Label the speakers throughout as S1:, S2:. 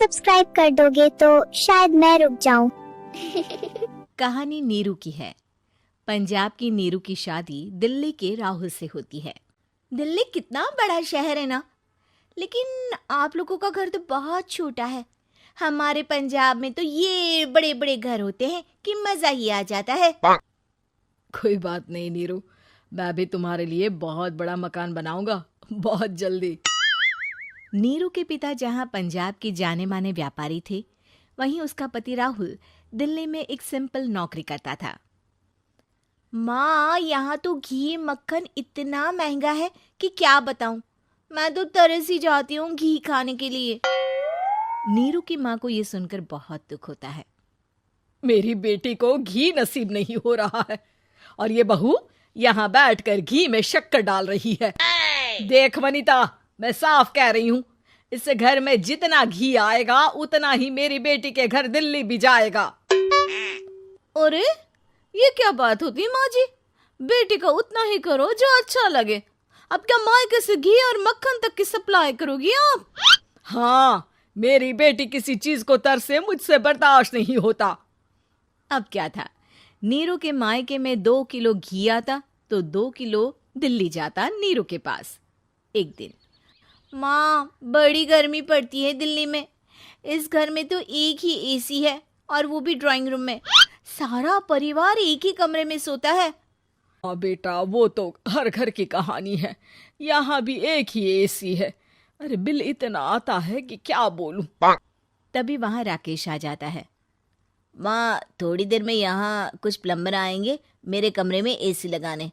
S1: Subscribe कर दोगे तो शायद मैं रुक जाऊं।
S2: कहानी नीरू की है। पंजाब की नीरू की शादी दिल्ली के राहुल से होती है। दिल्ली कितना बड़ा शहर है ना, लेकिन आप लोगों का घर तो बहुत छोटा है। हमारे पंजाब में तो ये बड़े बड़े घर होते हैं कि मजा ही आ जाता है।
S3: कोई बात नहीं नीरू, मैं भी तुम्हारे लिए बहुत बड़ा मकान बनाऊंगा बहुत जल्दी।
S2: नीरू के पिता जहाँ पंजाब के जाने माने व्यापारी थे, वहीं उसका पति राहुल दिल्ली में एक सिंपल नौकरी करता था। माँ, यहाँ तो घी मक्खन इतना महंगा है कि क्या बताऊं। मैं तो तरस ही जाती हूँ घी खाने के लिए। नीरू की माँ को ये सुनकर बहुत दुख होता है।
S3: मेरी बेटी को घी नसीब नहीं हो रहा है और ये बहू यहाँ बैठकर घी में शक्कर डाल रही है। देख वनिता, मैं साफ कह रही हूँ, इस घर में जितना घी आएगा उतना ही मेरी बेटी के घर दिल्ली भी जाएगा।
S2: अरे ये क्या बात होती है माँ जी? बेटी का उतना ही करो जो अच्छा लगे। अब क्या मायके से घी और मक्खन तक की सप्लाई करोगी आप?
S3: हाँ, मेरी बेटी किसी चीज को तरसे मुझसे बर्दाश्त नहीं होता।
S2: अब क्या था, नीरू के मायके में 2 किलो घी आता तो 2 किलो दिल्ली जाता नीरू के पास। एक दिन, माँ बड़ी गर्मी पड़ती है दिल्ली में। इस घर में तो एक ही एसी है और वो भी ड्राइंग रूम में। सारा परिवार एक ही कमरे में सोता है।
S3: हाँ बेटा, वो तो हर घर की कहानी है। यहाँ भी एक ही एसी है। अरे बिल इतना आता है कि क्या बोलूं।
S2: तभी वहां राकेश आ जाता है। माँ, थोड़ी देर में यहाँ कुछ प्लम्बर आएंगे मेरे कमरे में एसी लगाने।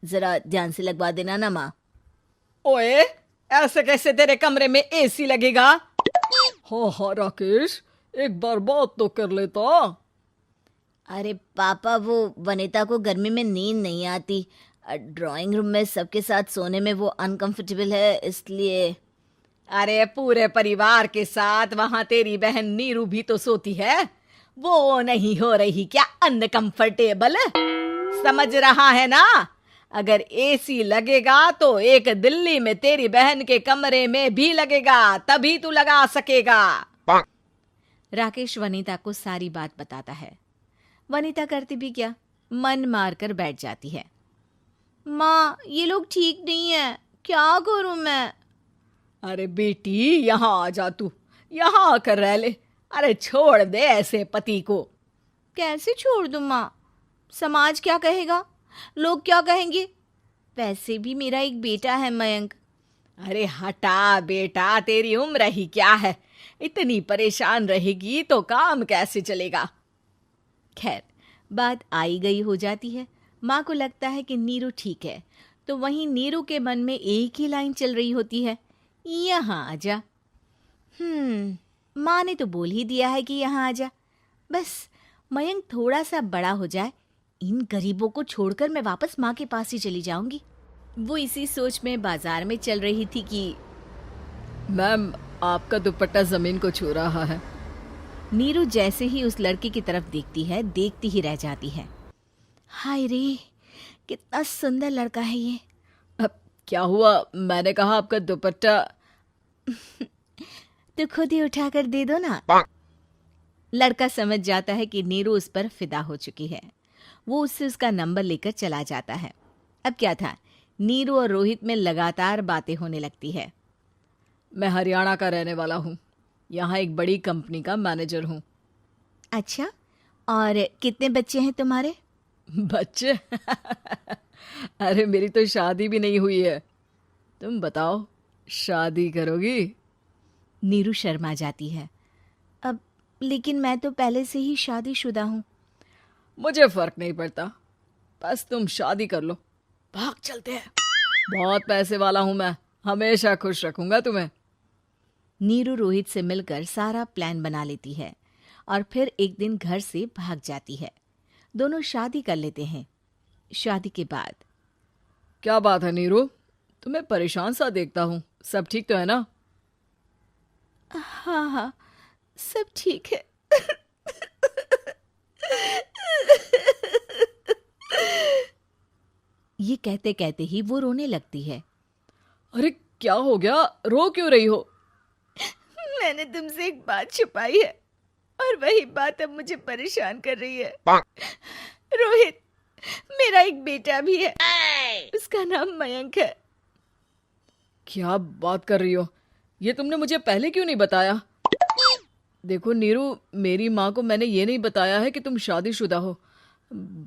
S2: जरा ध्यान से लगवा देना ना माँ।
S3: ओए, ऐसे कैसे तेरे कमरे में एसी लगेगा? हाँ राकेश, एक बार बात तो कर लेता।
S2: अरे पापा, वो वनिता को गर्मी में नींद नहीं आती। ड्राइंग रूम में सबके साथ सोने में वो अनकंफर्टेबल है, इसलिए।
S3: अरे पूरे परिवार के साथ वहां तेरी बहन नीरू भी तो सोती है। वो नहीं हो रही क्या अनकंफर्टेबल? समझ रहा है ना? अगर एसी लगेगा तो एक दिल्ली में तेरी बहन के कमरे में भी लगेगा, तभी तू लगा सकेगा।
S2: राकेश वनिता को सारी बात बताता है। वनिता करती भी क्या, मन मार कर बैठ जाती है। माँ, ये लोग ठीक नहीं है, क्या करूं मैं?
S3: अरे बेटी, यहाँ आ जा, तू यहाँ आकर रह ले। अरे छोड़ दे ऐसे पति को।
S2: कैसे छोड़ दूं माँ? समाज क्या कहेगा, लोग क्या कहेंगे? वैसे भी मेरा एक बेटा है मयंक।
S3: अरे हटा बेटा, तेरी उम्र ही क्या है? इतनी परेशान रहेगी तो काम कैसे चलेगा?
S2: खैर, बात आई गई हो जाती है। माँ को लगता है कि नीरू ठीक है, तो वहीं नीरू के मन में एक ही लाइन चल रही होती है, यहाँ आजा। माँ ने तो बोल ही दिया है कि यहाँ आजा। बस मयंक थोड़ा सा बड़ा हो जाए, इन गरीबों को छोड़कर मैं वापस माँ के पास ही चली जाऊंगी। वो इसी सोच में बाजार में चल रही थी कि
S3: मैम, आपका दुपट्टा जमीन को छू रहा है।
S2: नीरू जैसे ही उस लड़की की तरफ देखती है, देखती ही रह जाती है। हाय रे, कितना सुंदर लड़का है ये।
S3: अब क्या हुआ? मैंने कहा आपका दुपट्टा।
S2: तो खुद ही उठाकर दे दो ना। लड़का समझ जाता है कि नीरू उस पर फिदा हो चुकी है। वो उससे उसका नंबर लेकर चला जाता है। अब क्या था, नीरू और रोहित में लगातार बातें होने लगती है।
S3: मैं हरियाणा का रहने वाला हूँ, यहाँ एक बड़ी कंपनी का मैनेजर हूँ।
S2: अच्छा, और कितने बच्चे हैं तुम्हारे?
S3: बच्चे? अरे मेरी तो शादी भी नहीं हुई है। तुम बताओ, शादी करोगी?
S2: नीरू शर्मा जाती है। अब लेकिन मैं तो पहले से ही शादीशुदा हूँ।
S3: मुझे फर्क नहीं पड़ता, बस तुम शादी कर लो, भाग चलते हैं। बहुत पैसे वाला हूं मैं, हमेशा खुश रखूंगा तुम्हें।
S2: नीरू रोहित से मिलकर सारा प्लान बना लेती है और फिर एक दिन घर से भाग जाती है। दोनों शादी कर लेते हैं। शादी के बाद,
S3: क्या बात है नीरू, तुम्हें परेशान सा देखता हूँ, सब ठीक तो है ना?
S2: हाँ हाँ, सब ठीक है। ये कहते कहते ही वो रोने लगती है।
S3: अरे क्या हो गया, रो क्यों रही हो?
S2: मैंने तुमसे एक बात छुपाई है और वही बात अब मुझे परेशान कर रही है। रोहित, मेरा एक बेटा भी है, उसका नाम मयंक है।
S3: क्या बात कर रही हो? ये तुमने मुझे पहले क्यों नहीं बताया? देखो नीरू, मेरी माँ को मैंने ये नहीं बताया है कि तुम शादीशुदा हो।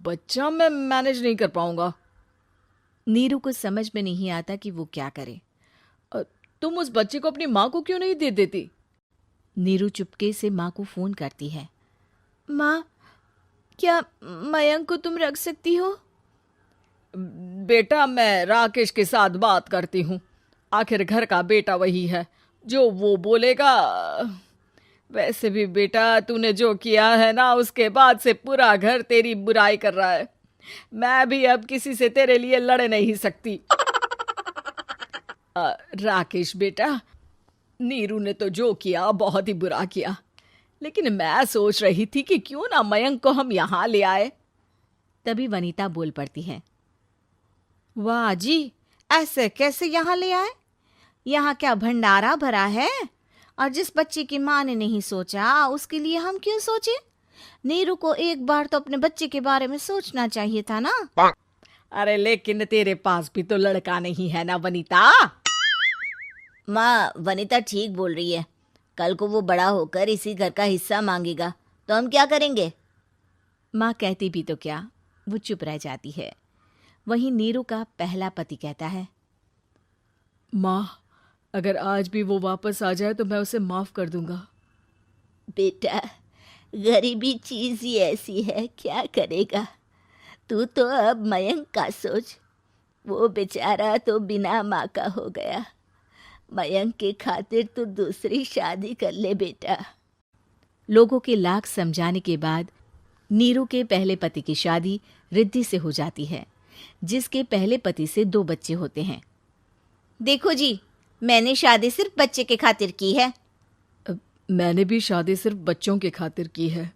S3: बच्चा मैं मैनेज नहीं कर पाऊंगा।
S2: नीरू को समझ में नहीं आता कि वो क्या करे।
S3: तुम उस बच्चे को अपनी माँ को क्यों नहीं दे देती?
S2: नीरू चुपके से माँ को फोन करती है। माँ, क्या मयंक को तुम रख सकती हो?
S3: बेटा, मैं राकेश के साथ बात करती हूँ। आखिर घर का बेटा वही है, जो वो बोलेगा। वैसे भी बेटा, तूने जो किया है ना, उसके बाद से पूरा घर तेरी बुराई कर रहा है। मैं भी अब किसी से तेरे लिए लड़ नहीं सकती। राकेश बेटा, नीरू ने तो जो किया बहुत ही बुरा किया, लेकिन मैं सोच रही थी कि क्यों ना मयंक को हम यहाँ ले आए।
S2: तभी वनीता बोल पड़ती है। वाह जी, ऐसे कैसे यहाँ ले आए? यहाँ क्या भंडारा भरा है? और जिस बच्चे की माँ ने नहीं सोचा, उसके लिए हम क्यों सोचे? नीरू को एक बार तो अपने बच्चे के बारे में सोचना चाहिए था ना।
S3: अरे लेकिन तेरे पास भी तो लड़का नहीं है ना वनीता।
S4: माँ, वनीता ठीक बोल रही है। कल को वो बड़ा होकर इसी घर का हिस्सा मांगेगा तो हम क्या करेंगे?
S2: माँ कहती भी तो क्या, वो चुप रह जाती है। वहीं नीरू का पहला पति कहता है।
S3: माँ, अगर आज भी वो वापस आ जाए तो मैं उसे माफ कर दूंगा।
S4: बेटा, गरीबी चीज ही ऐसी है, क्या करेगा। तू तो अब मयंक का सोच। वो बेचारा तो बिना माँ का हो गया। मयंक के खातिर तू दूसरी शादी कर ले बेटा।
S2: लोगों के लाख समझाने के बाद नीरू के पहले पति की शादी रिद्धि से हो जाती है, जिसके पहले पति से 2 बच्चे होते हैं।
S4: देखो जी, मैंने शादी सिर्फ बच्चे के खातिर की है।
S3: मैंने भी शादी सिर्फ बच्चों के खातिर की है।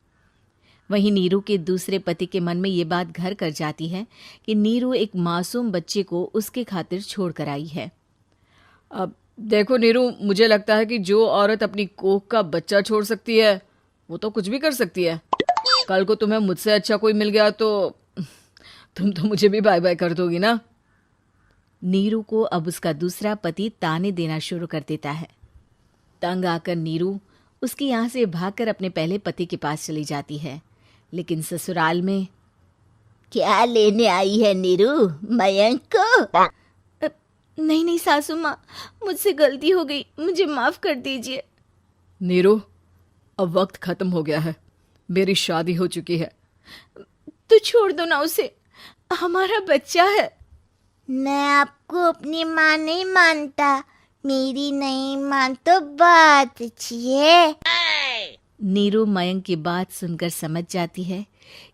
S2: वहीं नीरू के दूसरे पति के मन में ये बात घर कर जाती है कि नीरू एक मासूम बच्चे को उसके खातिर छोड़ कर आई है।
S3: अब देखो नीरू, मुझे लगता है कि जो औरत अपनी कोख का बच्चा छोड़ सकती है, वो तो कुछ भी कर सकती है। कल को तुम्हें मुझसे अच्छा कोई मिल गया तो तुम तो मुझे भी बाय बाय कर दोगी ना।
S2: नीरू को अब उसका दूसरा पति ताने देना शुरू कर देता है। तंग आकर नीरू उसके यहाँ से भागकर अपने पहले पति के पास चली जाती है, लेकिन ससुराल में
S4: क्या लेने आई है नीरू, मयंक को?
S2: नहीं नहीं सासू माँ, मुझसे गलती हो गई, मुझे माफ कर दीजिए।
S3: नीरू, अब वक्त खत्म हो गया है, मेरी शादी हो चुकी है।
S2: तो छोड़ दो ना उसे, हमारा बच्चा है।
S1: मैं आपको अपनी माँ नहीं मानता, मेरी नहीं मान तो बात अच्छी है।
S2: नीरू मयंक की बात सुनकर समझ जाती है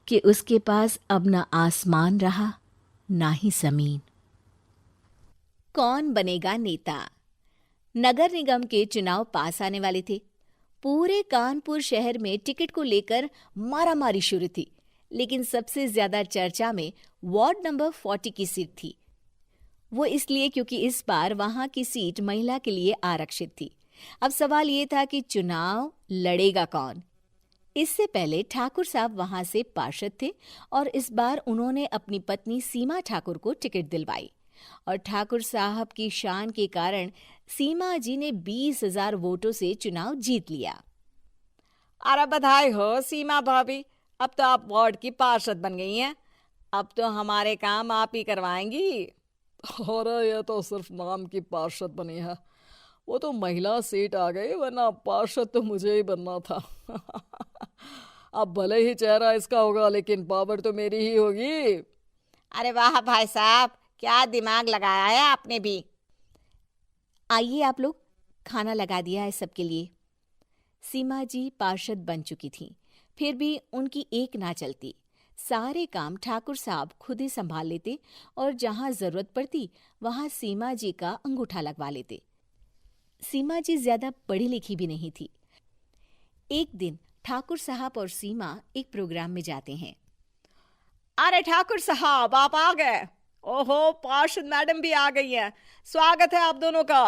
S2: कि उसके पास अब ना आसमान रहा ना ही जमीन। कौन बनेगा नेता? नगर निगम के चुनाव पास आने वाले थे। पूरे कानपुर शहर में टिकट को लेकर मारामारी शुरू थी, लेकिन सबसे ज्यादा चर्चा में वार्ड नंबर 40 की सीट थी। वो इसलिए क्योंकि इस बार वहां की सीट महिला के लिए आरक्षित थी। अब सवाल ये था कि चुनाव लड़ेगा कौन। इससे पहले ठाकुर साहब वहां से पार्षद थे और इस बार उन्होंने अपनी पत्नी सीमा ठाकुर को टिकट दिलवाई और ठाकुर साहब की शान के कारण सीमा जी ने 20,000 वोटों से चुनाव जीत लिया।
S3: अरे बधाई हो सीमा भाभी, अब तो आप वार्ड की पार्षद बन गई हैं। अब तो हमारे काम आप ही करवाएंगी। अरे ये तो सिर्फ नाम की पार्षद बनी है, वो तो महिला सीट आ गई, वरना पार्षद तो मुझे ही बनना था। अब भले ही चेहरा इसका होगा, लेकिन पावर तो मेरी ही होगी।
S4: अरे वाह भाई साहब, क्या दिमाग लगाया है आपने भी।
S2: आइए आप लोग, खाना लगा दिया है सबके लिए। सीमा जी पार्षद बन चुकी थीं, फिर भी उनकी एक ना चलती। सारे काम ठाकुर साहब खुद ही संभाल लेते और जहां जरूरत पड़ती वहां सीमा जी का अंगूठा लगवा लेते। सीमा जी ज्यादा पढ़ी लिखी भी नहीं थी। एक दिन ठाकुर साहब और सीमा एक प्रोग्राम में जाते हैं।
S3: अरे ठाकुर साहब, आप आ गए। ओहो, पार्षद मैडम भी आ गई हैं। स्वागत है आप दोनों का।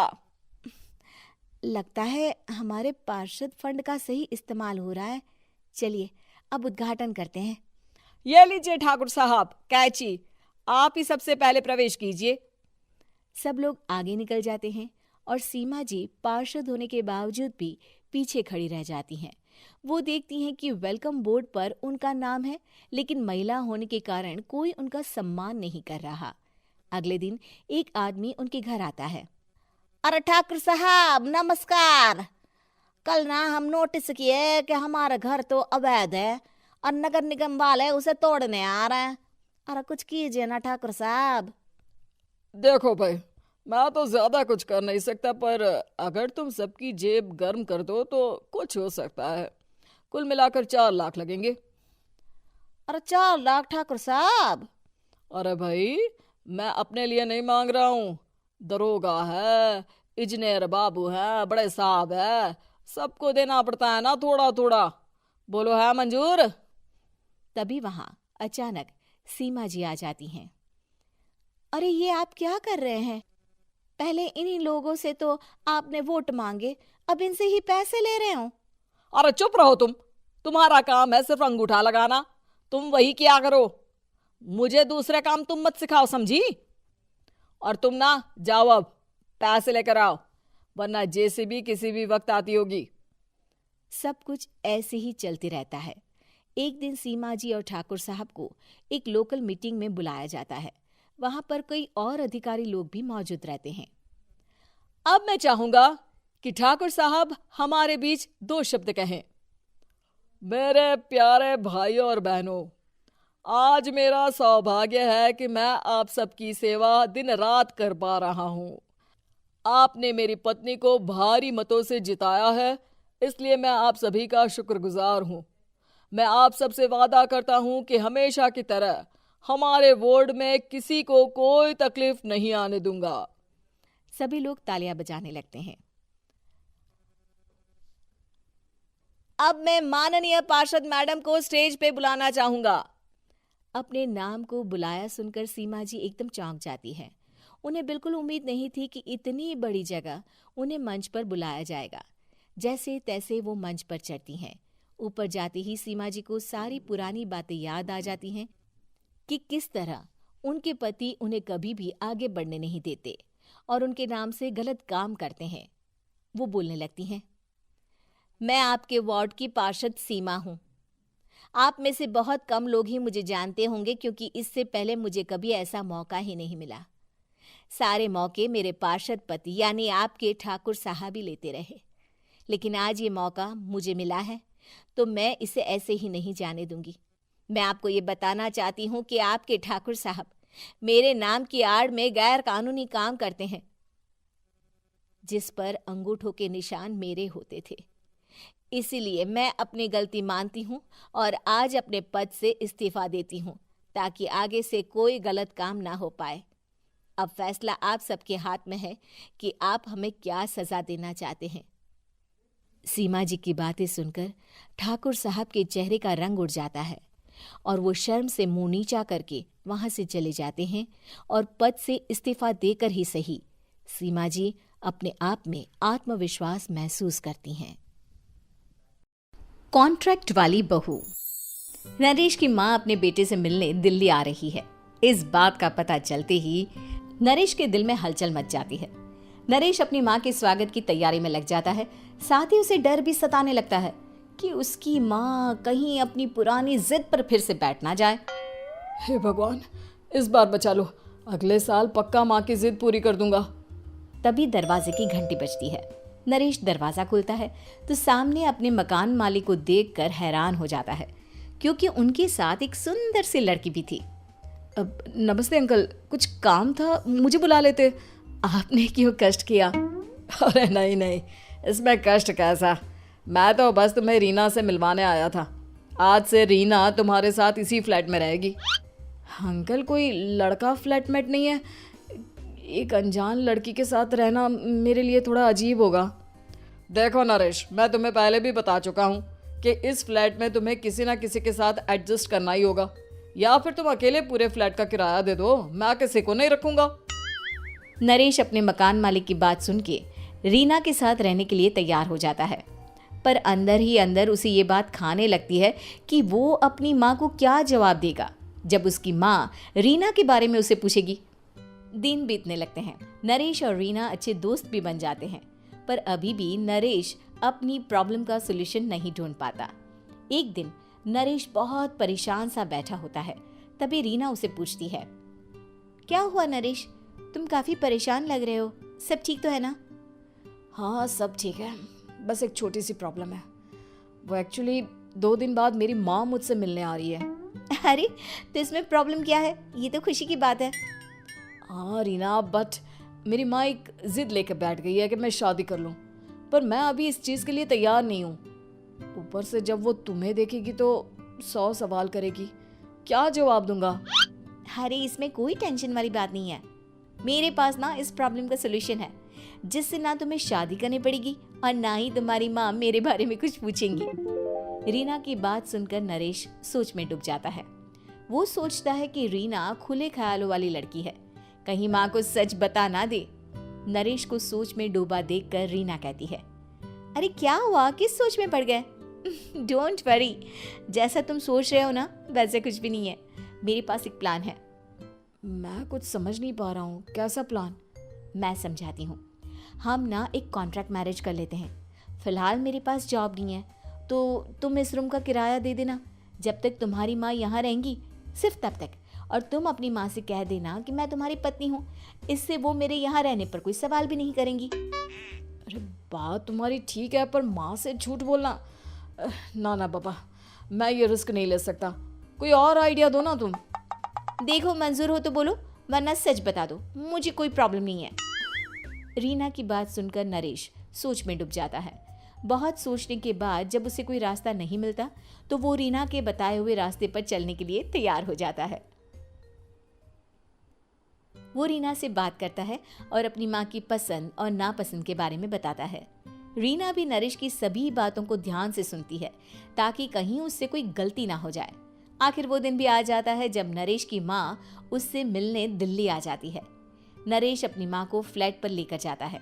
S2: लगता है हमारे पार्षद फंड का सही इस्तेमाल हो रहा है। चलिए अब उद्घाटन करते हैं।
S3: ये लीजिए ठाकुर साहब कैची, आप ही सबसे पहले प्रवेश कीजिए।
S2: सब लोग आगे निकल जाते हैं और सीमा जी पार्षद होने के बावजूद भी पीछे खड़ी रह जाती हैं। वो देखती हैं कि वेलकम बोर्ड पर उनका नाम है, लेकिन महिला होने के कारण कोई उनका सम्मान नहीं कर रहा। अगले दिन एक आदमी उनके घर आता है।
S1: अरे ठाकुर साहब नमस्कार। कल ना हम नोटिस किए कि हमारा घर तो अवैध है और नगर निगम वाले उसे तोड़ने आ रहे हैं। अरे कुछ कीजिए ना ठाकुर साहब।
S3: देखो भाई, मैं तो ज्यादा कुछ कर नहीं सकता, पर अगर तुम सबकी जेब गर्म कर दो तो कुछ हो सकता है। कुल मिलाकर 4 लाख लगेंगे।
S1: अरे 4 लाख ठाकुर साहब?
S3: अरे भाई, मैं अपने लिए नहीं मांग रहा हूँ। दरोगा है, इंजीनियर बाबू है, बड़े साहब है, सबको देना पड़ता है ना थोड़ा थोड़ा। बोलो है मंजूर?
S2: तभी वहां अचानक सीमा जी आ जाती हैं। अरे ये आप क्या कर रहे हैं? पहले इन्हीं लोगों से तो आपने वोट मांगे, अब इनसे ही पैसे ले रहे हो।
S3: अरे चुप रहो तुम। तुम्हारा काम है सिर्फ अंगूठा लगाना, तुम वही किया करो। मुझे दूसरे काम तुम मत सिखाओ, समझी? और तुम ना जाओ, अब पैसे लेकर आओ, वरना जेसीबी किसी भी वक्त आती होगी।
S2: सब कुछ ऐसे ही चलते रहता है। एक दिन सीमा जी और ठाकुर साहब को एक लोकल मीटिंग में बुलाया जाता है। वहां पर कई और अधिकारी लोग भी मौजूद रहते हैं।
S3: अब मैं चाहूंगा कि ठाकुर साहब हमारे बीच 2 शब्द कहें। मेरे प्यारे भाइयों और बहनों, आज मेरा सौभाग्य है कि मैं आप सबकी सेवा दिन रात कर पा रहा हूं। आपने मेरी पत्नी को भारी मतों से जिताया है, इसलिए मैं आप सभी का शुक्रगुजार हूं। मैं आप सबसे वादा करता हूं कि हमेशा की तरह हमारे वार्ड में किसी को कोई तकलीफ नहीं आने दूंगा।
S2: सभी लोग तालियां बजाने लगते हैं।
S3: अब मैं माननीय पार्षद मैडम को स्टेज पे बुलाना चाहूंगा।
S2: अपने नाम को बुलाया सुनकर सीमा जी एकदम चौंक जाती है। उन्हें बिल्कुल उम्मीद नहीं थी कि इतनी बड़ी जगह उन्हें मंच पर बुलाया जाएगा। जैसे तैसे वो मंच पर चढ़ती हैं। ऊपर जाते ही सीमा जी को सारी पुरानी बातें याद आ जाती हैं कि किस तरह उनके पति उन्हें कभी भी आगे बढ़ने नहीं देते और उनके नाम से गलत काम करते हैं। वो बोलने लगती हैं, मैं आपके वार्ड की पार्षद सीमा हूं। आप में से बहुत कम लोग ही मुझे जानते होंगे, क्योंकि इससे पहले मुझे कभी ऐसा मौका ही नहीं मिला। सारे मौके मेरे पार्षद पति यानी आपके ठाकुर साहब ही लेते रहे, लेकिन आज ये मौका मुझे मिला है तो मैं इसे ऐसे ही नहीं जाने दूंगी। मैं आपको ये बताना चाहती हूँ कि आपके ठाकुर साहब मेरे नाम की आड़ में गैर कानूनी काम करते हैं, जिस पर अंगूठों के निशान मेरे होते थे। इसीलिए मैं अपनी गलती मानती हूँ और आज अपने पद से इस्तीफा देती हूँ, ताकि आगे से कोई गलत काम ना हो पाए। अब फैसला आप सबके हाथ में है कि आप हमें क्या सजा देना चाहते हैं। सीमा जी की बातें सुनकर ठाकुर साहब के चेहरे का रंग उड़ जाता है और वो शर्म से मुंह नीचा करके वहां से चले जाते हैं और पद से इस्तीफा देकर ही सही सीमा जी अपने आप में आत्मविश्वास महसूस करती हैं। कॉन्ट्रैक्ट वाली बहू। नरेश की माँ अपने बेटे से मिलने दिल्ली आ रही है। इस बात का पता चलते ही नरेश के दिल में हलचल मच जाती है। नरेश अपनी माँ के स्वागत की तैयारी में लग जाता है। साथ ही उसे डर भी सताने लगता है कि उसकी माँ कहीं अपनी पुरानी जिद पर फिर से बैठ ना जाए।
S3: हे भगवान, इस बार बचा लो, अगले साल पक्का माँ की जिद पूरी कर दूंगा।
S2: तभी दरवाजे की घंटी बजती है। नरेश दरवाजा खोलता है तो सामने अपने मकान मालिक को देखकर हैरान हो जाता है, क्योंकि उनके साथ एक सुंदर सी लड़की भी थी।
S3: अब नमस्ते अंकल, कुछ काम था, मुझे बुला लेते। आपने क्यों कष्ट किया? अरे नहीं नहीं, इसमें कष्ट कैसा, मैं तो बस तुम्हें रीना से मिलवाने आया था। आज से रीना तुम्हारे साथ इसी फ्लैट में रहेगी। अंकल, कोई लड़का फ्लैटमेट नहीं है? एक अनजान लड़की के साथ रहना मेरे लिए थोड़ा अजीब होगा। देखो नरेश, मैं तुम्हें पहले भी बता चुका हूँ कि इस फ्लैट में तुम्हें किसी ना किसी के साथ एडजस्ट करना ही होगा, या फिर तुम अकेले पूरे फ्लैट का किराया दे दो, मैं किसी को नहीं रखूंगा।
S2: नरेश अपने मकान मालिक की बात सुन के रीना के साथ रहने के लिए तैयार हो जाता है। पर अंदर ही अंदर उसे ये बात खाने लगती है कि वो अपनी माँ को क्या जवाब देगा जब उसकी माँ रीना के बारे में उसे पूछेगी। दिन बीतने लगते हैं। नरेश और रीना अच्छे दोस्त भी बन जाते हैं, पर अभी भी नरेश अपनी प्रॉब्लम का सॉल्यूशन नहीं ढूंढ पाता। एक दिन नरेश बहुत परेशान सा बैठा होता है। तभी रीना उसे पूछती है, क्या हुआ नरेश, तुम काफी परेशान लग रहे हो, सब ठीक तो है ना?
S3: हाँ सब ठीक है, बस एक छोटी सी प्रॉब्लम है। वो एक्चुअली 2 दिन बाद मेरी माँ मुझसे मिलने आ रही है।
S2: अरे तो इसमें प्रॉब्लम क्या है, ये तो खुशी की बात है।
S3: हाँ रीना, बट मेरी माँ एक जिद लेकर बैठ गई है कि मैं शादी कर लूँ, पर मैं अभी इस चीज़ के लिए तैयार नहीं हूँ। ऊपर से जब वो तुम्हें देखेगी तो 100 सवाल करेगी, क्या जवाब दूंगा?
S2: अरे इसमें कोई टेंशन वाली बात नहीं है। मेरे पास ना इस प्रॉब्लम का सलूशन है, जिससे ना तुम्हें शादी करनी पड़ेगी और ना ही तुम्हारी माँ मेरे बारे में कुछ पूछेंगी। रीना की बात सुनकर नरेश सोच में डूब जाता है। वो सोचता है कि रीना खुले ख्यालों वाली लड़की है, कहीं माँ को सच बता ना दे। नरेश को सोच में डूबा देखकर रीना कहती है, अरे क्या हुआ, किस सोच में पड़ गए? डोंट वरी, जैसा तुम सोच रहे हो ना वैसे कुछ भी नहीं है। मेरे पास एक प्लान है।
S3: मैं कुछ समझ नहीं पा रहा हूँ, कैसा प्लान?
S2: मैं समझाती हूँ। हम ना एक कॉन्ट्रैक्ट मैरिज कर लेते हैं। फिलहाल मेरे पास जॉब नहीं है, तो तुम इस रूम का किराया दे देना जब तक तुम्हारी माँ यहाँ रहेंगी, सिर्फ तब तक। और तुम अपनी माँ से कह देना कि मैं तुम्हारी पत्नी हूँ, इससे वो मेरे यहाँ रहने पर कोई सवाल भी नहीं करेंगी।
S3: अरे बात तुम्हारी ठीक है, पर माँ से झूठ बोलना, ना ना बाबा, मैं ये रिस्क नहीं ले सकता। कोई और आइडिया दो ना तुम।
S2: देखो मंजूर हो तो बोलो, वरना सच बता दो, मुझे कोई प्रॉब्लम नहीं है। रीना की बात सुनकर नरेश सोच में डूब जाता है। बहुत सोचने के बाद जब उसे कोई रास्ता नहीं मिलता तो वो रीना के बताए हुए रास्ते पर चलने के लिए तैयार हो जाता है। वो रीना से बात करता है और अपनी माँ की पसंद और नापसंद के बारे में बताता है। रीना भी नरेश की सभी बातों को ध्यान से सुनती है ताकि कहीं उससे कोई गलती ना हो जाए। आखिर वो दिन भी आ जाता है जब नरेश की माँ उससे मिलने दिल्ली आ जाती है। नरेश अपनी माँ को फ्लैट पर लेकर जाता है।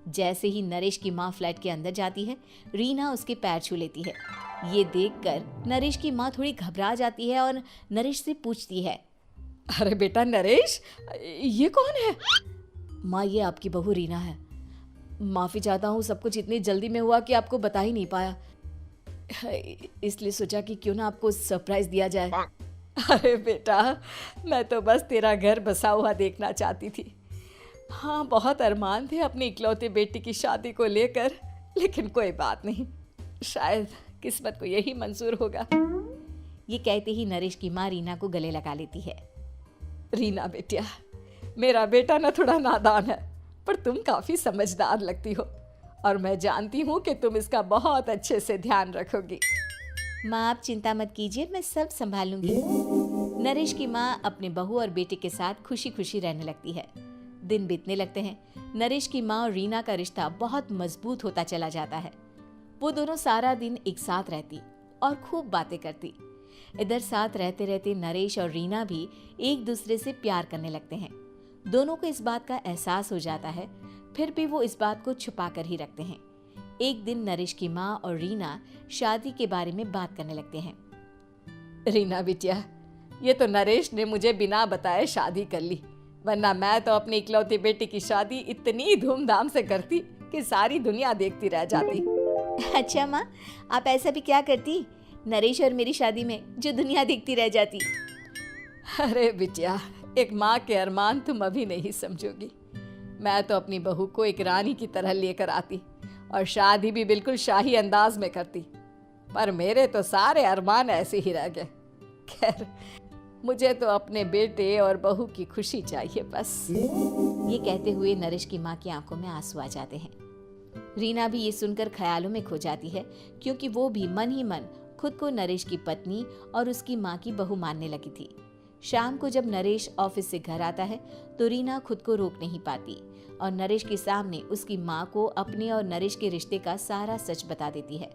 S2: जैसे ही नरेश की माँ फ्लैट के अंदर जाती है, रीना उसके पैर छू लेती है। ये देखकर नरेश की माँ थोड़ी घबरा जाती है और नरेश से पूछती है,
S3: अरे बेटा नरेश, ये कौन है?
S2: माँ ये आपकी बहू रीना है।
S3: माफ़ी चाहता हूँ, सब कुछ इतनी जल्दी में हुआ कि आपको बता ही नहीं पाया, इसलिए सोचा कि क्यों ना आपको सरप्राइज दिया जाए। अरे बेटा, मैं तो बस तेरा घर बसा हुआ देखना चाहती थी। हाँ, बहुत अरमान थे अपनी इकलौते बेटी की शादी को लेकर, लेकिन कोई बात नहीं, शायद किस्मत को यही मंजूर होगा।
S2: ये कहते ही नरेश की माँ रीना को गले लगा लेती है।
S3: रीना बेटिया, मेरा बेटा ना थोड़ा नादान है, पर तुम काफ़ी समझदार लगती हो और मैं जानती हूँ कि तुम इसका बहुत अच्छे से ध्यान रखोगी।
S2: माँ आप चिंता मत कीजिए, मैं सब संभाल लूंगी। नरेश की माँ अपने बहू और बेटे के साथ खुशी खुशी रहने लगती है। दिन बीतने लगते हैं। नरेश की माँ और रीना का रिश्ता बहुत मजबूत होता चला जाता है। वो दोनों सारा दिन एक साथ रहती और खूब बातें करती। इधर साथ रहते रहते नरेश और रीना भी एक दूसरे से प्यार करने लगते हैं। दोनों को इस बात का एहसास हो जाता है, फिर भी वो इस बात को छुपा कर ही रखते हैं। एक दिन नरेश की माँ और रीना शादी के बारे में बात करने लगते हैं।
S3: रीना बिटिया, ये तो नरेश ने मुझे बिना बताए शादी कर ली, वरना मैं तो अपनी इकलौती बेटी की शादी इतनी धूमधाम से करती कि सारी दुनिया देखती रह जाती।
S2: अच्छा माँ, आप ऐसा भी क्या करती नरेश और मेरी शादी में जो दुनिया देखती रह जाती?
S3: अरे बिटिया, एक माँ के अरमान तुम अभी नहीं समझोगी। मैं तो अपनी बहू को एक रानी की तरह लेकर आती और शादी भी बिल्कुल शाही अंदाज में करती, पर मेरे तो सारे अरमान ऐसे ही रह गए। खैर, मुझे तो अपने बेटे और बहू की खुशी चाहिए बस।
S2: ये कहते हुए नरेश की माँ की आंखों में आंसू आ जाते हैं। रीना भी ये सुनकर ख्यालों में खो जाती है, क्योंकि वो भी मन ही मन खुद को नरेश की पत्नी और उसकी माँ की बहू मानने लगी थी। शाम को जब नरेश ऑफिस से घर आता है तो रीना खुद को रोक नहीं पाती और नरेश के सामने उसकी माँ को अपने और नरेश के रिश्ते का सारा सच बता देती है।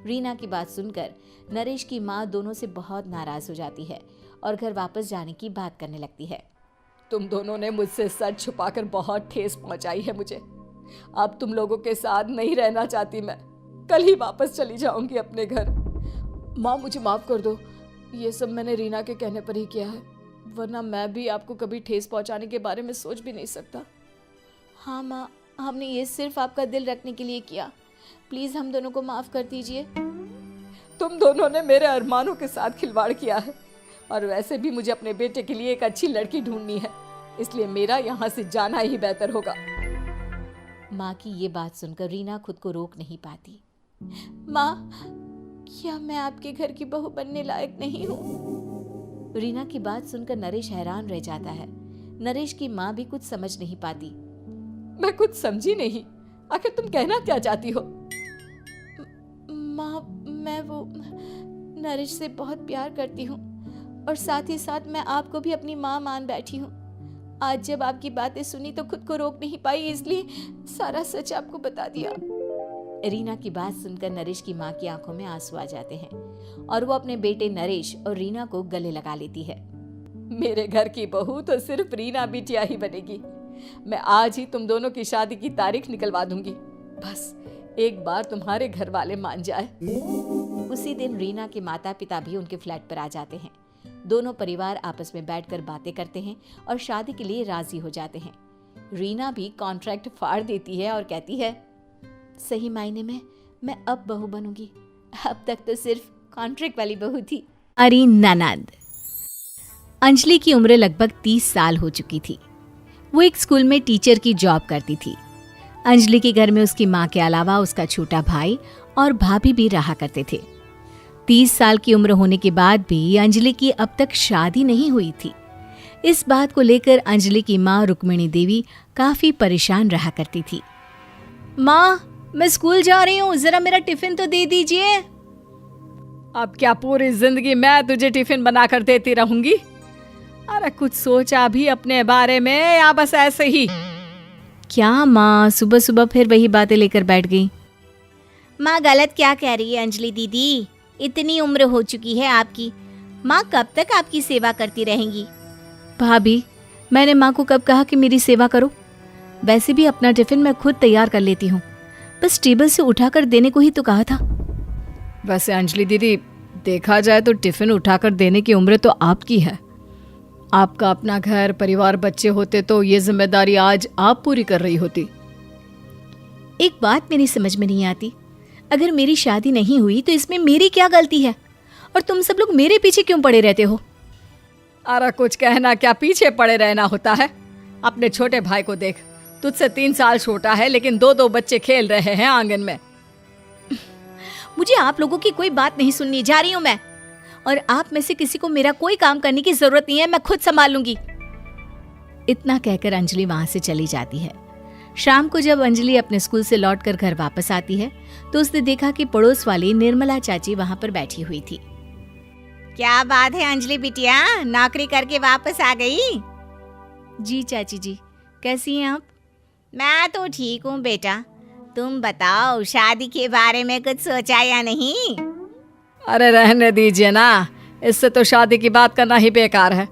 S2: रीना की बात सुनकर नरेश की माँ दोनों से बहुत नाराज हो जाती है और घर वापस जाने की बात करने लगती है।
S3: तुम दोनों ने मुझसे सच छुपाकर बहुत ठेस पहुंचाई है मुझे।
S5: अब तुम लोगों के साथ नहीं रहना चाहती मैं, कल ही वापस चली जाऊंगी अपने घर। माँ मुझे माफ कर दो, ये सब मैंने रीना के कहने पर ही किया है, वरना मैं भी आपको कभी ठेस पहुंचाने के बारे में सोच भी नहीं सकता।
S2: हाँ माँ, हमने ये सिर्फ आपका दिल रखने के लिए किया, प्लीज़ हम दोनों को माफ़ कर दीजिए।
S5: तुम दोनों ने मेरे अरमानों के साथ खिलवाड़ किया है, और वैसे भी मुझे अपने बेटे के लिए एक अच्छी लड़की ढूंढनी है, इसलिए मेरा यहाँ से जाना ही बेहतर होगा।
S2: माँ की ये बात सुनकर रीना खुद को रोक नहीं पाती। माँ, क्या मैं आपके घर की बहू बनने लायक नहीं हूँ? रीना की बात सुनकर नरेश हैरान रह जाता है। नरेश की माँ भी कुछ समझ नहीं पाती।
S5: मैं कुछ समझी नहीं, आखिर तुम कहना क्या चाहती हो?
S2: माँ, मैं वो नरेश से बहुत प्यार करती हूँ, और साथ ही साथ मैं आपको भी अपनी माँ मान बैठी हूँ। आज जब आपकी बातें सुनी तो खुद को रोक नहीं पाई, इसलिए सारा सच आपको बता दिया। रीना की बात सुनकर नरेश की माँ की आंखों में आंसू आ जाते हैं, और वो अपने बेटे नरेश और रीना को गले लगा लेती है।
S5: मेरे घर की बहू तो सिर्फ रीना बिटिया ही बनेगी। मैं आज ही तुम दोनों की शादी की तारीख निकलवा दूंगी, बस एक बार तुम्हारे घर वाले मान जाए।
S2: उसी दिन रीना के माता पिता भी उनके फ्लैट पर आ जाते हैं। दोनों परिवार आपस में बैठकर बातें करते हैं और शादी के लिए राजी हो जाते हैं। रीना भी कॉन्ट्रैक्ट फाड़ देती है और कहती है, सही मायने में मैं अब बहू बनूंगी, अब तक तो सिर्फ कॉन्ट्रैक्ट वाली बहू थी। अरे ननद। अंजलि की उम्र लगभग 30 साल हो चुकी थी। वो एक स्कूल में टीचर की जॉब करती थी। अंजलि के घर में उसकी माँ के अलावा उसका छोटा भाई और भाभी भी रहा करते थे। 30 साल की उम्र होने के बाद भी अंजलि की अब तक शादी नहीं हुई थी। इस बात को लेकर अंजलि की माँ रुक्मिणी देवी काफी परेशान रहा करती थी। माँ, मैं स्कूल जा रही हूँ, जरा मेरा टिफिन तो दे दीजिए।
S5: अब क्या पूरी जिंदगी मैं तुझे टिफिन बनाकर देती रहूंगी? अरे कुछ सोचा भी अपने बारे में या बस ऐसे ही?
S2: क्या माँ, सुबह सुबह फिर वही बातें लेकर बैठ गई।
S4: माँ गलत क्या कह रही है अंजलि दीदी, इतनी उम्र हो चुकी है आपकी, माँ कब तक आपकी सेवा करती रहेंगी?
S2: भाभी, मैंने माँ को कब कहा कि मेरी सेवा करो? वैसे भी अपना टिफिन मैं खुद तैयार कर लेती हूँ, बस टेबल से उठाकर देने को ही तो कहा था।
S5: वैसे अंजलि दीदी, देखा जाए तो टिफिन उठाकर देने की उम्र तो आपकी है। आपका अपना घर परिवार बच्चे होते तो ये जिम्मेदारी आज आप पूरी कर रही होती।
S2: एक बात मेरी समझ में नहीं आती, अगर मेरी शादी नहीं हुई तो इसमें मेरी क्या गलती है, और तुम सब लोग मेरे पीछे क्यों पड़े रहते हो?
S5: अरे कुछ कहना क्या पीछे पड़े रहना होता है? अपने छोटे भाई को देख, तुझसे 3 साल छोटा है, लेकिन 2-2 बच्चे खेल रहे हैं आंगन में।
S2: मुझे आप लोगों की कोई बात नहीं सुननी, जा रही हूँ मैं, और आप में से किसी को मेरा कोई काम करने की जरूरत नहीं है, मैं खुद संभाल लूंगी। इतना कहकर अंजलि वहां से चली जाती है। शाम को जब अंजलि अपने स्कूल से लौटकर घर वापस आती है तो उसने देखा कि पड़ोस वाली निर्मला चाची वहां पर बैठी हुई थी।
S4: क्या बात है अंजलि बिटिया, नौकरी करके वापस आ गई?
S2: जी चाची जी, कैसी हैं आप?
S4: मैं तो ठीक हूँ बेटा, तुम बताओ शादी के बारे में कुछ सोचा या नहीं?
S5: अरे रहने दीजिए ना, इससे तो शादी की बात करना ही बेकार है।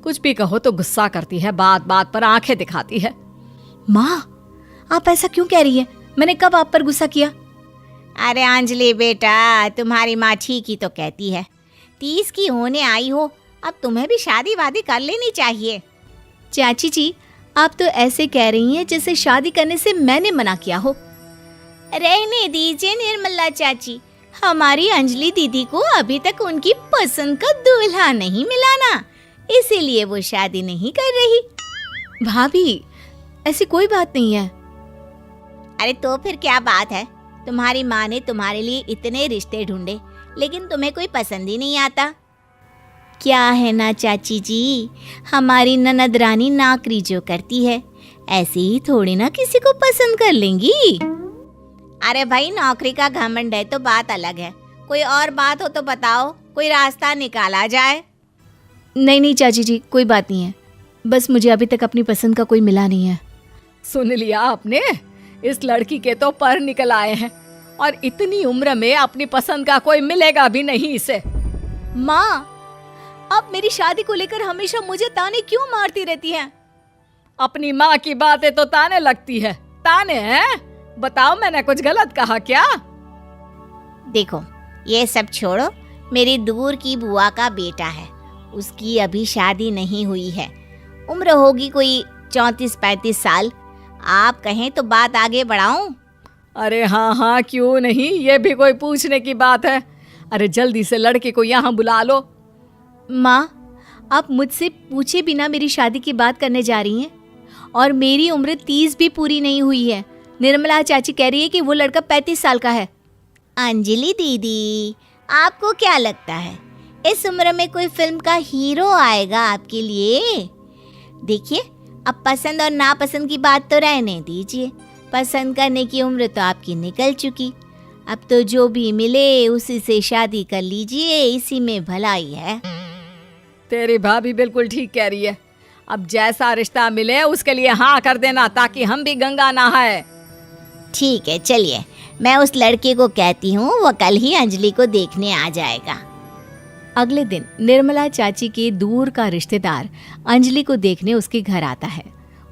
S5: कुछ भी कहो तो गुस्सा करती है, बात बात पर आंखें दिखाती है।
S2: माँ, आप ऐसा क्यों कह रही हैं? मैंने कब आप पर गुस्सा किया?
S4: अरे अंजलि बेटा, तुम्हारी माँ ठीक ही तो कहती है, 30 की होने आई हो, अब तुम्हें भी शादी वादी कर लेनी चाहिए।
S2: चाची जी, आप तो ऐसे कह रही हैं जैसे शादी करने से मैंने मना किया हो।
S4: रहने दीजिए निर्मला चाची, हमारी अंजलि दीदी को अभी तक उनकी पसंद का दूल्हा नहीं मिला ना, इसीलिए वो शादी नहीं कर रही।
S2: भाभी, ऐसी कोई बात नहीं है।
S4: अरे तो फिर क्या बात है? तुम्हारी माँ ने तुम्हारे लिए इतने रिश्ते ढूंढे, लेकिन तुम्हें कोई पसंद ही नहीं आता। क्या है ना चाची जी, हमारी ननद रानी नौकरी जो करती है, ऐसे ही थोड़ी ना किसी को पसंद कर लेंगी। अरे भाई, नौकरी का घमंड है तो बात अलग है, कोई और बात हो तो बताओ, कोई रास्ता निकाला जाए।
S2: नहीं नहीं चाची जी, कोई बात नहीं है, बस मुझे अभी तक अपनी पसंद का कोई मिला नहीं है।
S5: सुन लिया आपने, इस लड़की के तो पर निकल आए हैं, और इतनी उम्र में अपनी पसंद का कोई मिलेगा भी नहीं इसे।
S2: माँ, आप मेरी शादी को लेकर हमेशा मुझे ताने क्यों मारती रहती हैं?
S5: अपनी माँ की बातें तो ताने लगती है,
S3: ताने हैं? बताओ, मैंने कुछ गलत कहा क्या?
S1: देखो, ये सब छोड़ो, मेरी दूर की बुआ का बेटा है, उसकी अभी शादी नहीं हुई है, उम्र होगी कोई 34-35 साल। आप कहें तो बात आगे बढ़ाऊं?
S3: अरे हाँ हाँ, क्यों नहीं, ये भी कोई पूछने की बात है। अरे जल्दी से लड़के को यहाँ बुला लो।
S2: माँ, आप मुझसे पूछे बिना मेरी शादी की बात करने जा रही हैं, और मेरी उम्र 30 भी पूरी नहीं हुई है। निर्मला चाची कह रही है कि वो लड़का 35 साल का है।
S1: अंजलि दीदी, आपको क्या लगता है इस उम्र में कोई फिल्म का हीरो आएगा आपके लिए? देखिए, अब पसंद और नापसंद की बात तो रहने दीजिए, पसंद करने की उम्र तो आपकी निकल चुकी। अब तो जो भी मिले उसी से शादी कर लीजिए, इसी में भलाई है।
S3: तेरी भाभी बिल्कुल ठीक कह रही है। अब जैसा रिश्ता मिले उसके लिए हाँ कर देना, ताकि हम भी गंगा नहाए।
S1: ठीक है, चलिए, मैं उस लड़के को कहती हूँ, वो कल ही अंजलि को देखने आ जाएगा।
S2: अगले दिन निर्मला चाची के दूर का रिश्तेदार अंजलि को देखने उसके घर आता है।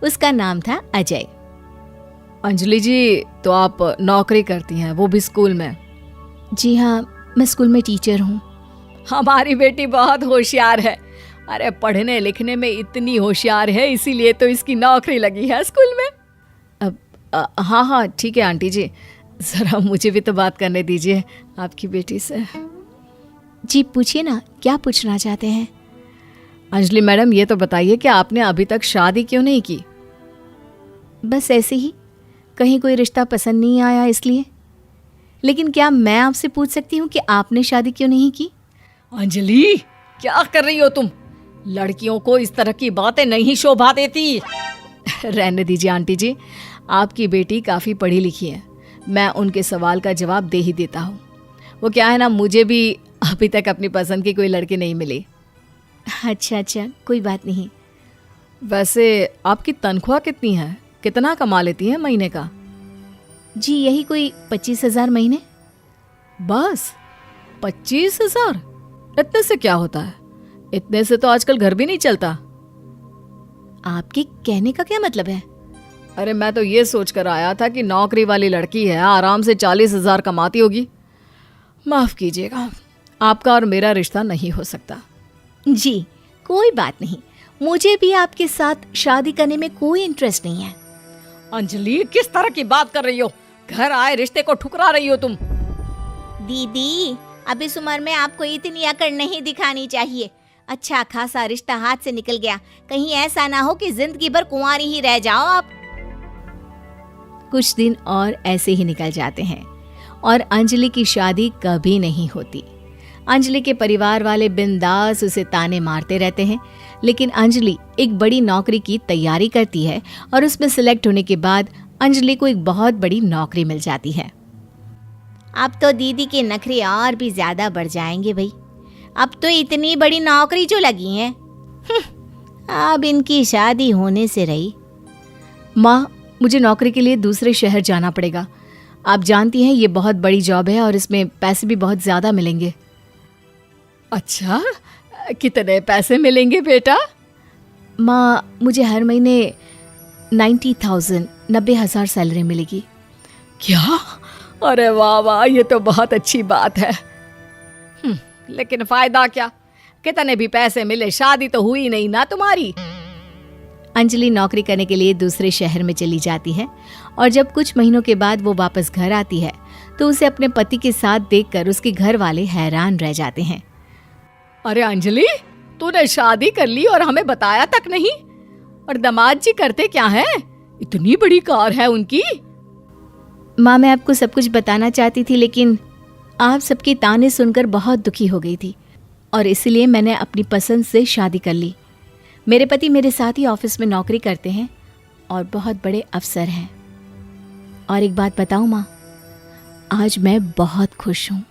S2: उसका नाम था अजय।
S3: अंजलि जी, तो आप नौकरी करती हैं, वो भी स्कूल में?
S2: जी हाँ, मैं स्कूल में टीचर हूँ।
S3: हमारी बेटी बहुत होशियार है। अरे पढ़ने लिखने में इतनी होशियार है, इसीलिए तो इसकी नौकरी लगी है स्कूल में। हाँ हाँ ठीक है आंटी जी, ज़रा मुझे भी तो बात करने दीजिए आपकी बेटी से।
S2: जी पूछिए ना, क्या पूछना चाहते हैं?
S3: अंजलि मैडम, ये तो बताइए कि आपने अभी तक शादी क्यों नहीं की?
S2: बस ऐसे ही, कहीं कोई रिश्ता पसंद नहीं आया इसलिए। लेकिन क्या मैं आपसे पूछ सकती हूँ कि आपने शादी क्यों नहीं की?
S3: अंजलि, क्या कर रही हो तुम? लड़कियों को इस तरह की बातें नहीं शोभा देती। रहने दीजिए आंटी जी, आपकी बेटी काफ़ी पढ़ी लिखी है, मैं उनके सवाल का जवाब दे ही देता हूँ। वो क्या है ना, मुझे भी अभी तक अपनी पसंद की कोई लड़की नहीं मिली।
S2: अच्छा, कोई बात नहीं।
S3: वैसे आपकी तनख्वाह कितनी है? कितना कमा लेती हैं महीने का?
S2: जी यही कोई 25,000 महीने।
S3: बस 25,000? इतने से क्या होता है? इतने से तो आजकल घर भी नहीं चलता।
S2: आपके कहने का क्या मतलब है?
S3: अरे मैं तो ये सोच कर आया था कि नौकरी वाली लड़की है, आराम से 40,000 कमाती होगी। माफ़ कीजिएगा, आपका और मेरा रिश्ता नहीं हो सकता।
S2: जी कोई बात नहीं, मुझे भी आपके साथ शादी करने में कोई इंटरेस्ट नहीं है।
S3: अंजलि, किस तरह की बात कर रही हो? घर आए रिश्ते को ठुकरा रही हो तुम।
S1: दीदी, अब इस उम्र में आपको इतनी अकड़ नहीं दिखानी चाहिए। अच्छा खासा रिश्ता हाथ से निकल गया, कहीं ऐसा ना हो कि जिंदगी भर कुंवारी ही रह जाओ आप।
S2: कुछ दिन और ऐसे ही निकल जाते हैं और अंजलि की शादी कभी नहीं होती। अंजलि के परिवार वाले बिंदास उसे ताने मारते रहते हैं, लेकिन अंजलि एक बड़ी नौकरी की तैयारी करती है और उसमें सिलेक्ट होने के बाद अंजलि को एक बहुत बड़ी नौकरी मिल जाती है।
S1: अब तो दीदी के नखरे और भी ज्यादा बढ़ जाएंगे भाई, अब तो इतनी बड़ी नौकरी जो लगी है, अब इनकी शादी होने से रही।
S2: माँ, मुझे नौकरी के लिए दूसरे शहर जाना पड़ेगा। आप जानती हैं ये बहुत बड़ी जॉब है और इसमें पैसे भी बहुत ज़्यादा मिलेंगे।
S3: अच्छा, कितने पैसे मिलेंगे बेटा?
S2: माँ, मुझे हर महीने 90,000 सैलरी मिलेगी।
S3: क्या? अरे वाह वाह, ये तो बहुत अच्छी बात है। लेकिन फायदा क्या? कितने भी पैसे मिले, शादी तो हुई नहीं ना तुम्हारी।
S2: अंजलि नौकरी करने के लिए दूसरे शहर में चली जाती है और जब कुछ महीनों के बाद वो वापस घर आती है तो उसे अपने पति के साथ देखकर उसके घर वाले हैरान रह जाते हैं।
S3: अरे अंजलि, तूने शादी कर ली और हमें बताया तक नहीं। और दामाद जी करते क्या हैं? इतनी बड़ी कार है उनकी।
S2: माँ, मैं आपको सब कुछ बताना चाहती थी, लेकिन आप सबके ताने सुनकर बहुत दुखी हो गई थी और इसलिए मैंने अपनी पसंद से शादी कर ली। मेरे पति मेरे साथ ही ऑफिस में नौकरी करते हैं और बहुत बड़े अफसर हैं। और एक बात बताऊं माँ, आज मैं बहुत खुश हूँ।